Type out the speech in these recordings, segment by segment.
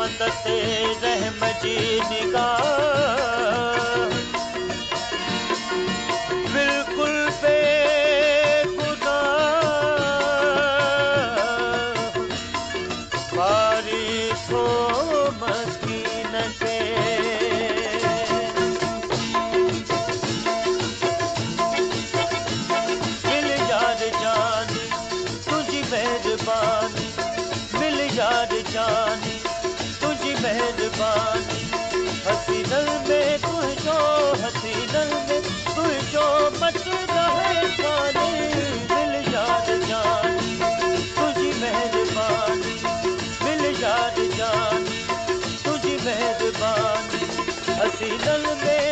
रहमत ते रहम जी निगाह बिल्कुल बेगुनाह बारी थो मस्कीन के मिल यार जानी तुझी मेहरबानी मिल यार जानी तुझी मेहरबानी हसीनल में तुझो मच रहे खाने मिल यार जानी तुझी मेहरबानी मिल यार जानी तुझी मेहरबानी हसीनल में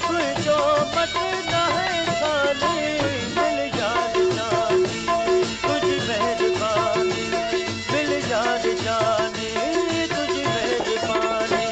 तुझो मच रहे खाने मिल यार जानी तुझी मेहरबानी मिल यार जानी तुझी मेहरबानी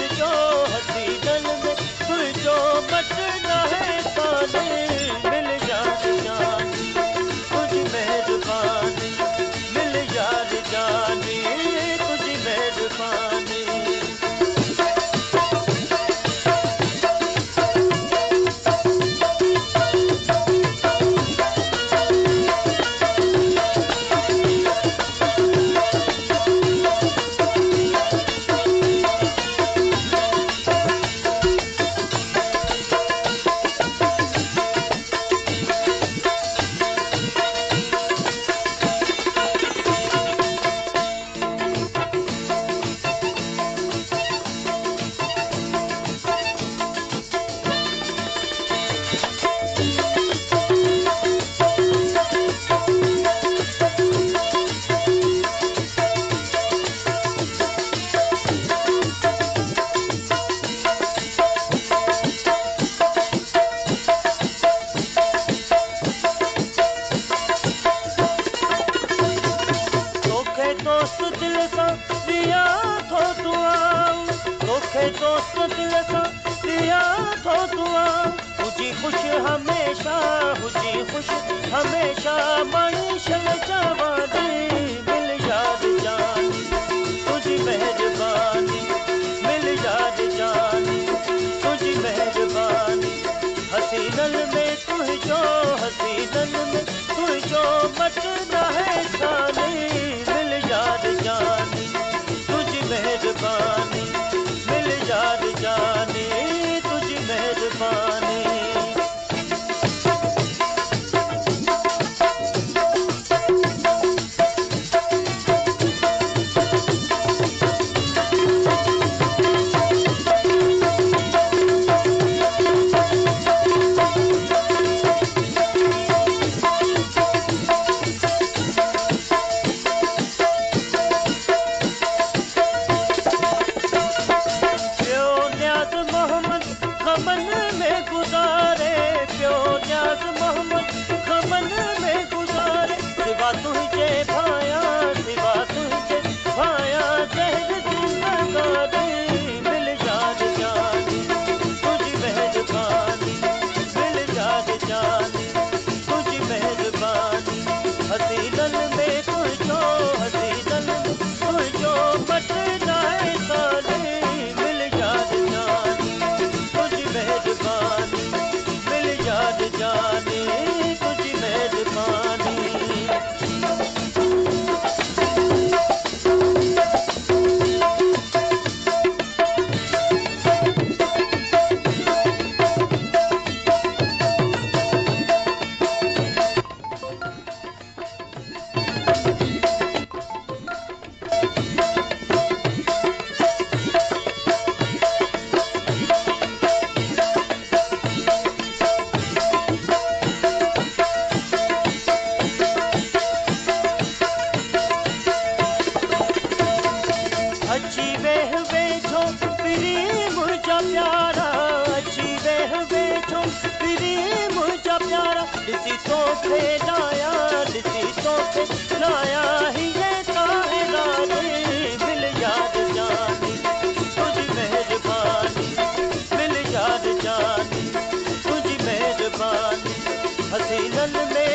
हसीनल में तुझो मच रहे खाने मिल यार जानी तुझी मेहरबानी मिल यार जानी तुझी मेहरबानी दोस्त दिल सां दिया थो दुआ तोखे दोस्त दिल सां दिया थो दुआ हुजी ख़ुश हमेशा मनीषल जवानी मिल यार जानी तुझी मेहरबानी मिल यार जानी तुझी मेहरबानी हसीनल में तुझो मच रहे खाने मिल यार जानी तुझी मेहरबानी मिल यार जानी तुझी मेहरबानी ॾिसी तोखे लाया, ॾिसी तोखे लाया हीअं ताहिरा मिल यार जानी तुझी मेहरबानी, मिल यार जानी तुझी मेहरबानी, हसीनन में